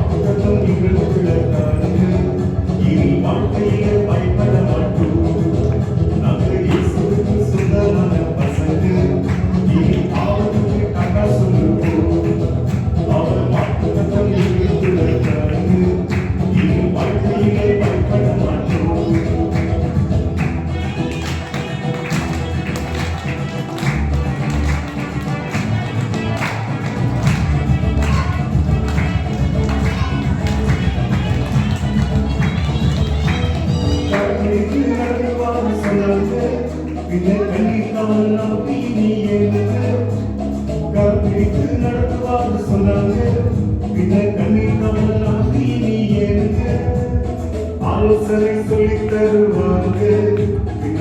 வாக்குத்தத்தம் எங்களுக்குள்ள தாருங்க. இனி வாழ்க்கையில பயப்பட மாட்டோம். நாங்கள் இயேசுவுக்கு சொந்தமான பசங்க. இனி ஆவதுக்கு டாடா சொல்லுவோம். அவர் வாக்குத்தத்தம் எங்களுக்குள்ள தாருங்க. இனி வாழ்க்கையில பயப்பட மாட்டோம். கண்ணிக்கு நடத்துவார் சொன்னாங்க. பின்ன கண்ணிக்காமல் நம்பி நீ ஏனுங்க. கண்ணிக்கு நடத்துவார் சொன்னாங்க. பின்ன கண்ணிக்காமல் நம்பி நீ ஏனுங்க. ஆலோசனை சொல்லித் தருவாங்க. பின்ன